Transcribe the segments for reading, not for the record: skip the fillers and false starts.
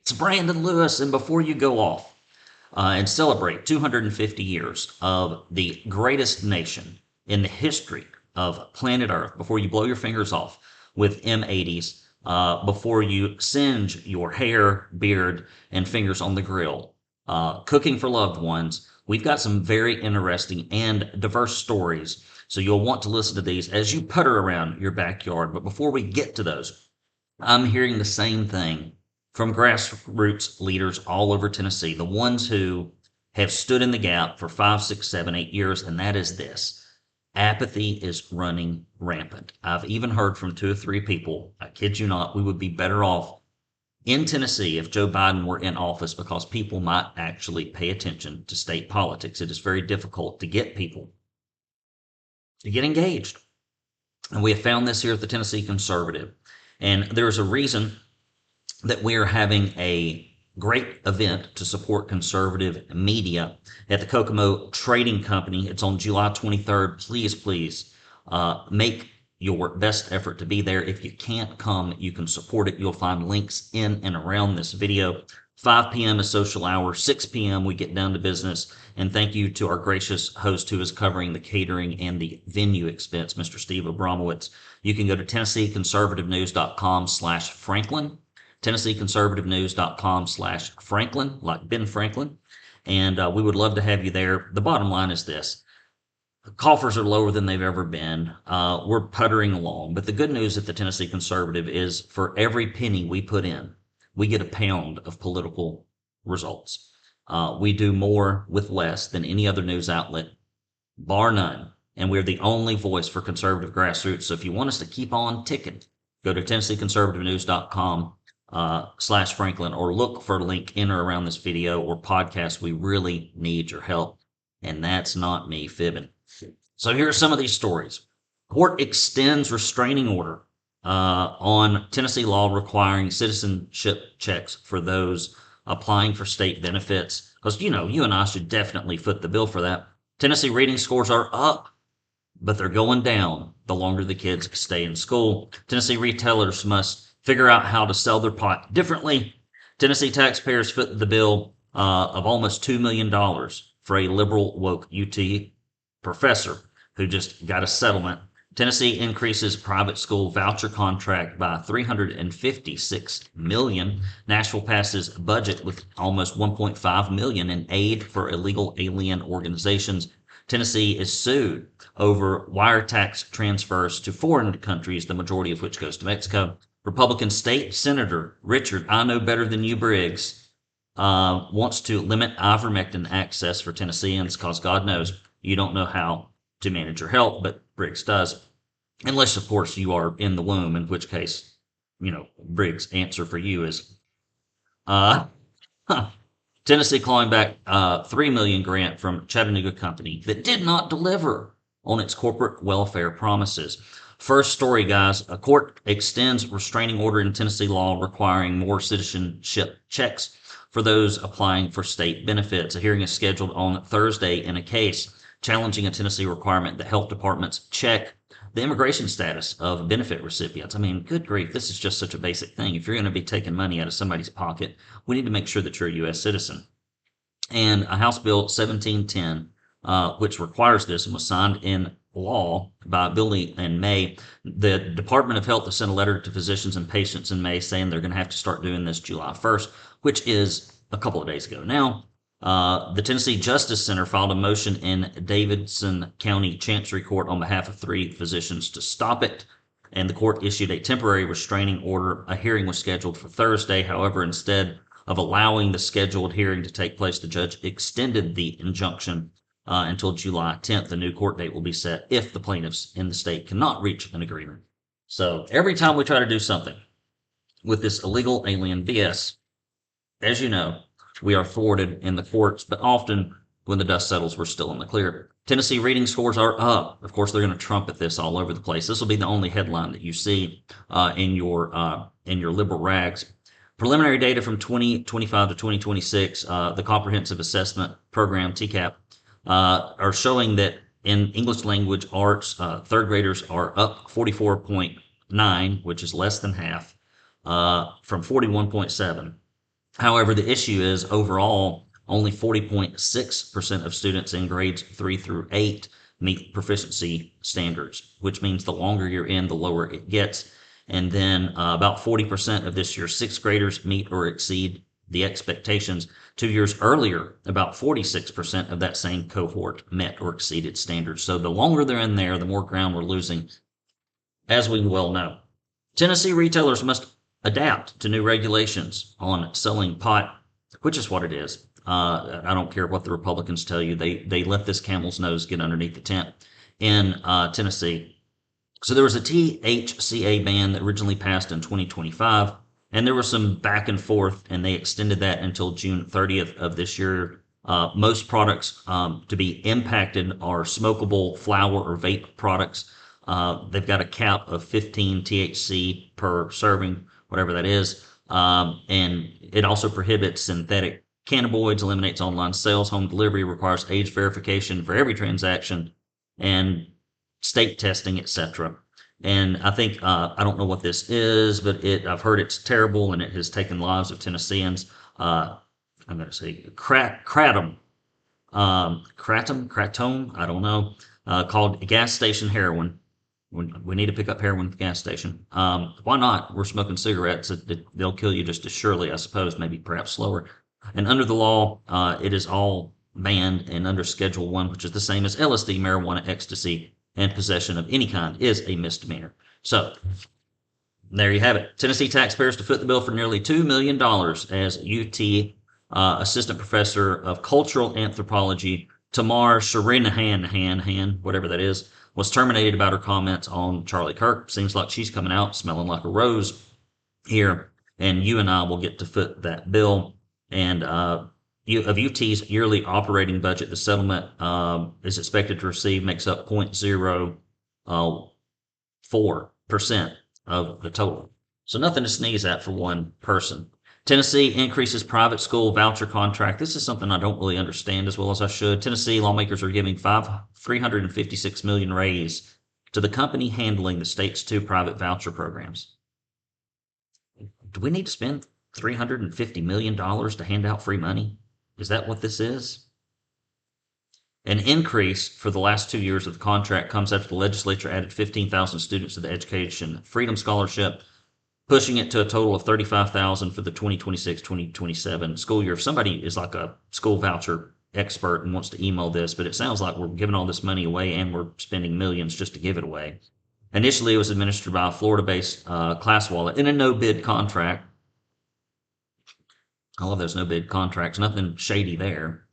It's Brandon Lewis, and before you go off and celebrate 250 years of the greatest nation in the history of planet Earth, before you blow your fingers off with M80s, before you singe your hair, beard, and fingers on the grill, cooking for loved ones, we've got some very interesting and diverse stories. So you'll want to listen to these as you putter around your backyard. But before we get to those, I'm hearing the same thing from grassroots leaders all over Tennessee, the ones who have stood in the gap for 5, 6, 7, 8 years, and that is this. Apathy is running rampant. I've even heard from 2 or 3 people, I kid you not, we would be better off in Tennessee if Joe Biden were in office because people might actually pay attention to state politics. It is very difficult to get people to get engaged. And we have found this here at the Tennessee Conservative. And there's a reason that we are having a great event to support conservative media at the Kokomo Trading Company. It's on July 23rd. Please make your best effort to be there. If you can't come, you can support it. You'll find links in and around this video. 5 p.m. is social hour. 6 p.m. we get down to business. And thank you to our gracious host who is covering the catering and the venue expense, Mr. Steve Abramowitz. You can go to TennesseeConservativeNews.com/Franklin. TennesseeConservativeNews.com/Franklin, like Ben Franklin. And we would love to have you there. The bottom line is this. Coffers are lower than they've ever been. We're puttering along. But the good news at the Tennessee Conservative is for every penny we put in, we get a pound of political results. We do more with less than any other news outlet, bar none. And we're the only voice for conservative grassroots. So if you want us to keep on ticking, go to TennesseeConservativeNews.com/Franklin or look for a link in or around this video or podcast. We really need your help. And that's not me fibbing. So here are some of these stories. Court extends restraining order on Tennessee law requiring citizenship checks for those applying for state benefits. Because, you know, you and I should definitely foot the bill for that. Tennessee reading scores are up, but they're going down the longer the kids stay in school. Tennessee retailers must figure out how to sell their pot differently. Tennessee taxpayers foot the bill of almost $2 million for a liberal woke UT professor who just got a settlement. Tennessee increases private school voucher contract by $356 million. Nashville passes budget with almost $1.5 million in aid for illegal alien organizations. Tennessee is sued over wire tax transfers to foreign countries, the majority of which goes to Mexico. Republican State Senator Richard, I know better than you, Briggs, wants to limit Ivermectin access for Tennesseans because God knows you don't know how to manage your health, but Briggs does. Unless, of course, you are in the womb, in which case, you know, Briggs' answer for you is, Tennessee clawing back $3 million grant from Chattanooga company that did not deliver on its corporate welfare promises. First story, guys. A court extends restraining order in Tennessee law requiring more citizenship checks for those applying for state benefits. A hearing is scheduled on Thursday in a case challenging a Tennessee requirement that health departments check the immigration status of benefit recipients. I mean, good grief, this is just such a basic thing. If you're going to be taking money out of somebody's pocket, we need to make sure that you're a U.S. citizen. And a House Bill 1710, which requires this and was signed in law by Bill Lee in May. The Department of Health has sent a letter to physicians and patients in May saying they're going to have to start doing this July 1st, which is a couple of days ago now. The Tennessee Justice Center filed a motion in Davidson County Chancery Court on behalf of 3 physicians to stop it, and the court issued a temporary restraining order. A hearing was scheduled for Thursday. However, instead of allowing the scheduled hearing to take place, the judge extended the injunction until July 10th. The new court date will be set if the plaintiffs in the state cannot reach an agreement. So every time we try to do something with this illegal alien BS, as you know, we are thwarted in the courts, but often when the dust settles, we're still in the clear. Tennessee reading scores are up. Of course, they're going to trumpet this all over the place. This will be the only headline that you see in your liberal rags. Preliminary data from 2025 to 2026, the Comprehensive Assessment Program, TCAP, are showing that in English language arts, third graders are up 44.9, which is less than half, from 41.7. However, the issue is overall, only 40.6% of students in grades 3 through 8 meet proficiency standards, which means the longer you're in, the lower it gets. And then about 40% of this year's sixth graders meet or exceed the expectations. 2 years earlier, about 46% of that same cohort met or exceeded standards. So the longer they're in there, the more ground we're losing, as we well know. Tennessee retailers must adapt to new regulations on selling pot, which is what it is. I don't care what the Republicans tell you. They let this camel's nose get underneath the tent in Tennessee. So there was a THCA ban that originally passed in 2025, and there was some back and forth, and they extended that until June 30th of this year. Most products to be impacted are smokable flower or vape products. They've got a cap of 15 THC per serving, whatever that is. And it also prohibits synthetic cannabinoids, eliminates online sales, home delivery, requires age verification for every transaction, and state testing, etc. And I think I don't know what this is, but I've heard it's terrible and it has taken lives of Tennesseans. I'm going to say kratom, kratom, I don't know, called gas station heroin. We need to pick up heroin at the gas station. Why not? We're smoking cigarettes. They'll kill you just as surely, I suppose, maybe perhaps slower. And under the law, it is all banned. And under Schedule 1, which is the same as LSD, marijuana, ecstasy, and possession of any kind is a misdemeanor. So there you have it. Tennessee taxpayers to foot the bill for nearly $2 million as UT Assistant Professor of Cultural Anthropology Tamar Sharinahan, whatever that is, was terminated about her comments on Charlie Kirk. Seems like she's coming out smelling like a rose here, and you and I will get to foot that bill. And of UT's yearly operating budget, the settlement is expected to receive makes up 0.04% of the total. So nothing to sneeze at for one person. Tennessee increases private school voucher contract. This is something I don't really understand as well as I should. Tennessee lawmakers are giving $356 million raise to the company handling the state's 2 private voucher programs. Do we need to spend $350 million to hand out free money? Is that what this is? An increase for the last 2 years of the contract comes after the legislature added 15,000 students to the Education Freedom Scholarship, pushing it to a total of 35,000 for the 2026-2027 school year. If somebody is like a school voucher expert and wants to email this, but it sounds like we're giving all this money away and we're spending millions just to give it away. Initially, it was administered by a Florida-based class wallet in a no-bid contract. I love those no-bid contracts. Nothing shady there.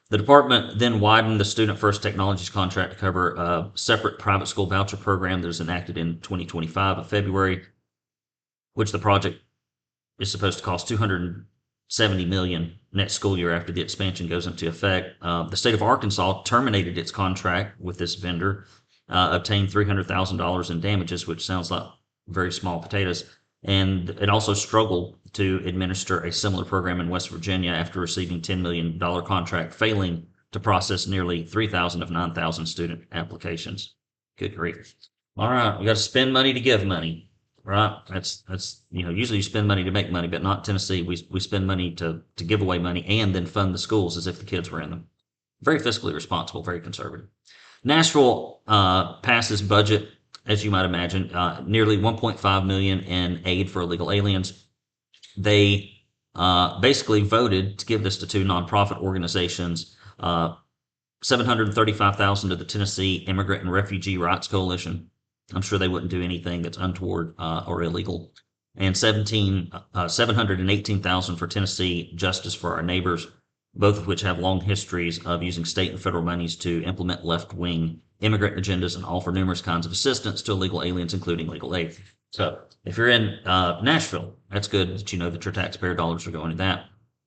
The department then widened the Student First Technologies contract to cover a separate private school voucher program that was enacted in 2025 of February, which the project is supposed to cost $270 million next school year after the expansion goes into effect. The state of Arkansas terminated its contract with this vendor, obtained $300,000 in damages, which sounds like very small potatoes. And it also struggled to administer a similar program in West Virginia after receiving $10 million contract, failing to process nearly 3,000 of 9,000 student applications. Good grief. All right, we got to spend money to give money, right? That's usually you spend money to make money, but not Tennessee. We spend money to give away money and then fund the schools as if the kids were in them. Very fiscally responsible, very conservative. Nashville passes budget, as you might imagine, nearly $1.5 million in aid for illegal aliens. They basically voted to give this to 2 nonprofit organizations, $735,000 to the Tennessee Immigrant and Refugee Rights Coalition. I'm sure they wouldn't do anything that's untoward or illegal. And $718,000 for Tennessee Justice for Our Neighbors, both of which have long histories of using state and federal monies to implement left-wing immigrant agendas and offer numerous kinds of assistance to illegal aliens, including legal aid. So if you're in Nashville, that's good that you know that your taxpayer dollars are going to that.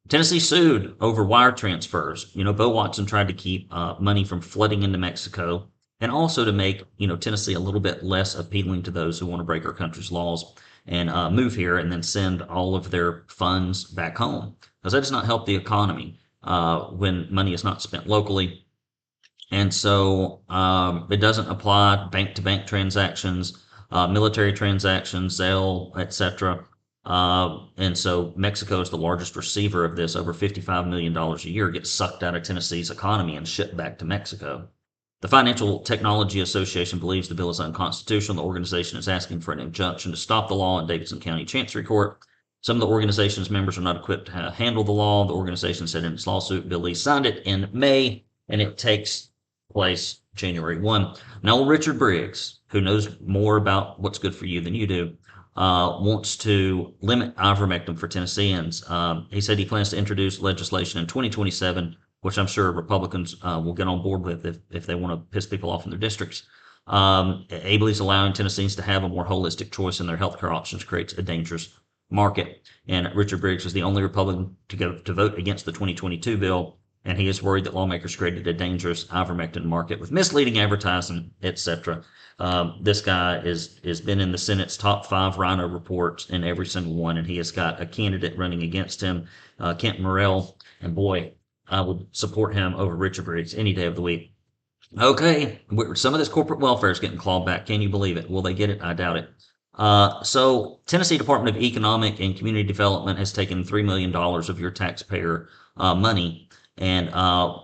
Tennessee sued over wire transfers. Bo Watson tried to keep money from flooding into Mexico and also to make, Tennessee a little bit less appealing to those who want to break our country's laws and move here and then send all of their funds back home, because that does not help the economy when money is not spent locally. And so it doesn't apply bank-to-bank transactions, military transactions, Zelle, etc. And so Mexico is the largest receiver of this. Over $55 million a year gets sucked out of Tennessee's economy and shipped back to Mexico. The Financial Technology Association believes the bill is unconstitutional. The organization is asking for an injunction to stop the law in Davidson County Chancery Court. Some of the organization's members are not equipped to handle the law. The organization said in its lawsuit, Bill Lee signed it in May, and it takes place January 1. Now, Richard Briggs, who knows more about what's good for you than you do, wants to limit ivermectin for Tennesseans. He said he plans to introduce legislation in 2027, which I'm sure Republicans will get on board with if they want to piss people off in their districts. Ably's allowing Tennesseans to have a more holistic choice in their healthcare options creates a dangerous market. And Richard Briggs was the only Republican to vote against the 2022 bill, and he is worried that lawmakers created a dangerous ivermectin market with misleading advertising, etc. This guy is been in the Senate's top 5 rhino reports in every single one, and he has got a candidate running against him, Kent Morrell, and boy, I would support him over Richard Briggs any day of the week. Okay, some of this corporate welfare is getting clawed back. Can you believe it? Will they get it? I doubt it. So Tennessee Department of Economic and Community Development has taken $3 million of your taxpayer money and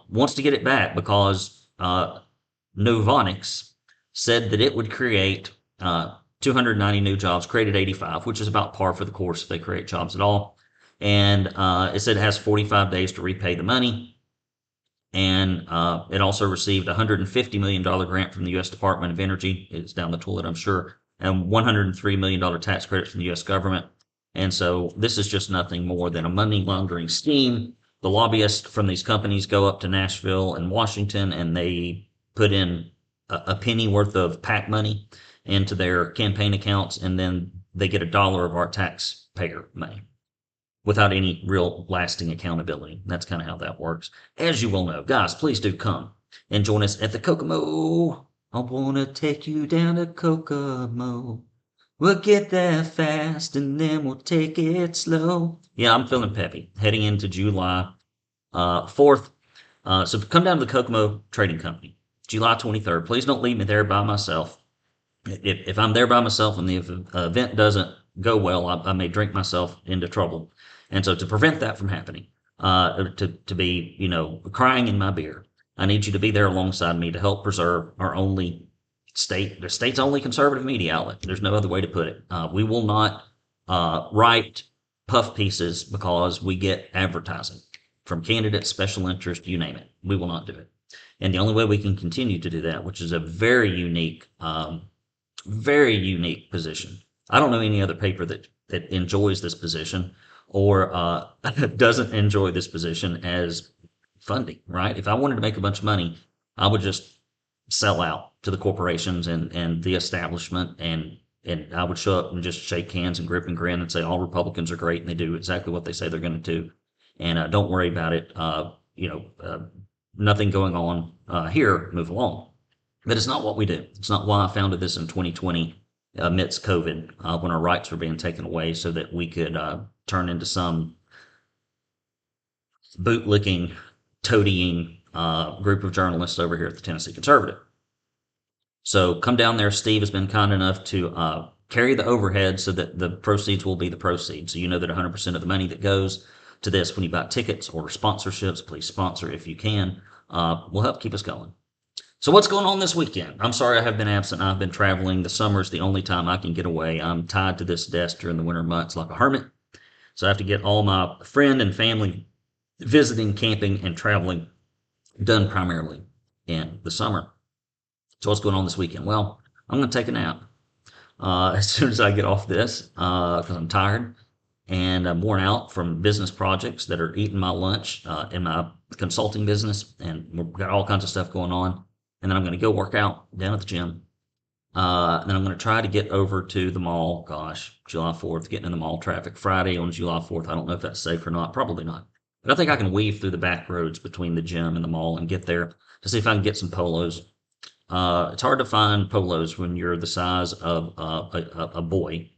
wants to get it back because Novonix said that it would create 290 new jobs, created 85, which is about par for the course if they create jobs at all. And it said it has 45 days to repay the money. And it also received a $150 million grant from the U.S. Department of Energy. It's down the toilet, I'm sure. And $103 million tax credits from the U.S. government. And so this is just nothing more than a money laundering scheme. The lobbyists from these companies go up to Nashville and Washington, and they put in a penny worth of PAC money into their campaign accounts, and then they get $1 of our taxpayer money without any real lasting accountability. That's kind of how that works. As you will know, guys, please do come and join us at the Kokomo. I want to take you down to Kokomo. We'll get there fast and then we'll take it slow. Yeah, I'm feeling peppy heading into July 4th. So come down to the Kokomo Trading Company, July 23rd. Please don't leave me there by myself. If I'm there by myself and the event doesn't go well, I may drink myself into trouble. And so to prevent that from happening, to be, crying in my beer, I need you to be there alongside me to help preserve our only the state's only conservative media outlet. There's no other way to put it. We will not write puff pieces because we get advertising from candidates, special interest, you name it. We will not do it. And the only way we can continue to do that, which is a very unique position. I don't know any other paper that enjoys this position or doesn't enjoy this position as funding, right? If I wanted to make a bunch of money, I would just sell out to the corporations and the establishment, and I would show up and just shake hands and grip and grin and say all Republicans are great and they do exactly what they say they're going to do, and don't worry about it. Nothing going on here. Move along. But it's not what we do. It's not why I founded this in 2020 amidst COVID when our rights were being taken away so that we could turn into some bootlicking, toadying group of journalists over here at the Tennessee Conservative. So come down there. Steve has been kind enough to carry the overhead so that the proceeds will be the proceeds. So you know that 100% of the money that goes to this when you buy tickets or sponsorships, please sponsor if you can, will help keep us going. So what's going on this weekend? I'm sorry I have been absent. I've been traveling. The summer is the only time I can get away. I'm tied to this desk during the winter months like a hermit. So I have to get all my friend and family visiting, camping, and traveling done primarily in the summer. So what's going on this weekend? Well, I'm going to take a nap as soon as I get off this because I'm tired and I'm worn out from business projects that are eating my lunch in my consulting business, and we've got all kinds of stuff going on. And then I'm going to go work out down at the gym. And then I'm going to try to get over to the mall. Gosh, July 4th, getting in the mall traffic. Friday on July 4th. I don't know if that's safe or not. Probably not. But I think I can weave through the back roads between the gym and the mall and get there to see if I can get some polos. It's hard to find polos when you're the size of a boy.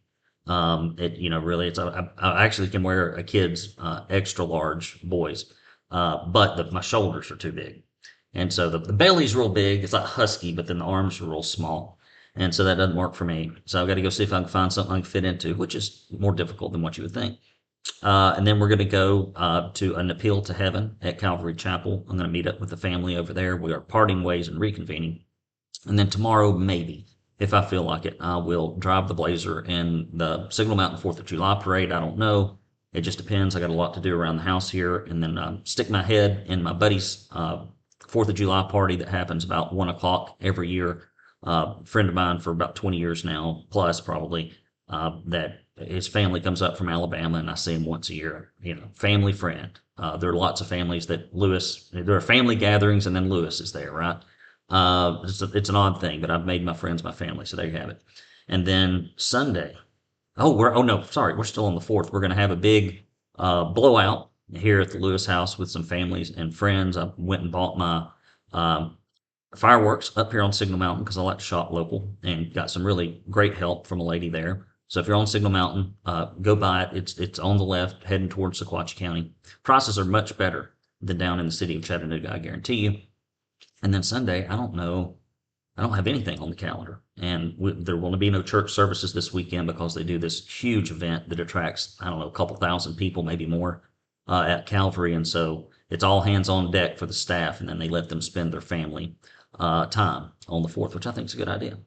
Really, I actually can wear a kid's extra large boys, but my shoulders are too big. And so the belly's real big. It's like husky, but then the arms are real small. And so that doesn't work for me. So I've got to go see if I can find something I can fit into, which is more difficult than what you would think. And then we're going to go to an appeal to heaven at Calvary Chapel. I'm going to meet up with the family over there. We are parting ways and reconvening. And then tomorrow, maybe, if I feel like it, I will drive the Blazer in the Signal Mountain 4th of July parade. I don't know. It just depends. I got a lot to do around the house here. And then stick my head in my buddy's 4th of July party that happens about 1 o'clock every year. A friend of mine for about 20 years now, plus probably, that his family comes up from Alabama, and I see him once a year. Family friend. There are lots of families that there are family gatherings, and then Lewis is there, right? It's an odd thing, but I've made my friends my family, so there you have it. And then Sunday, oh no, sorry, we're still on the 4th. We're going to have a big blowout here at the Lewis house with some families and friends. I went and bought my fireworks up here on Signal Mountain because I like to shop local, and got some really great help from a lady there. So if you're on Signal Mountain, go buy it. It's on the left, heading towards Sequatchie County. Prices are much better than down in the city of Chattanooga, I guarantee you. And then Sunday, I don't know. I don't have anything on the calendar. And there will be no church services this weekend because they do this huge event that attracts, I don't know, a couple thousand people, maybe more, at Calvary. And so it's all hands on deck for the staff, and then they let them spend their family time on the 4th, which I think is a good idea.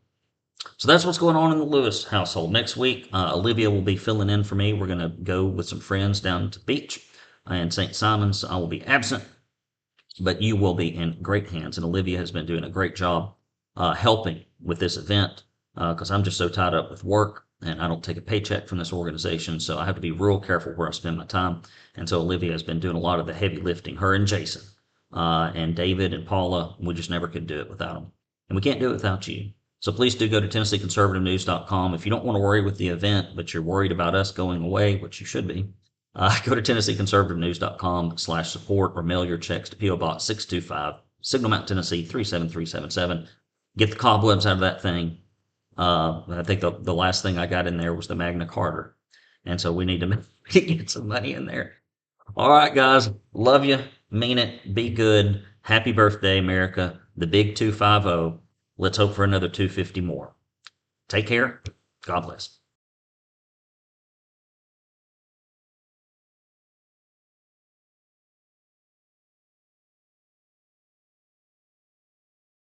So that's what's going on in the Lewis household. Next week, Olivia will be filling in for me. We're going to go with some friends down to the beach in St. Simon's. I will be absent, but you will be in great hands. And Olivia has been doing a great job helping with this event because I'm just so tied up with work, and I don't take a paycheck from this organization. So I have to be real careful where I spend my time. And so Olivia has been doing a lot of the heavy lifting, her and Jason and David and Paula. We just never could do it without them. And we can't do it without you. So please do go to TennesseeConservativeNews.com. If you don't want to worry with the event, but you're worried about us going away, which you should be, go to TennesseeConservativeNews.com/support or mail your checks to P.O. Box 625, Signal Mountain, Tennessee 37377. Get the cobwebs out of that thing. I think the last thing I got in there was the Magna Carta. And so we need to get some money in there. All right, guys. Love you. Mean it. Be good. Happy birthday, America. The big 250. Let's hope for another 250 more. Take care. God bless.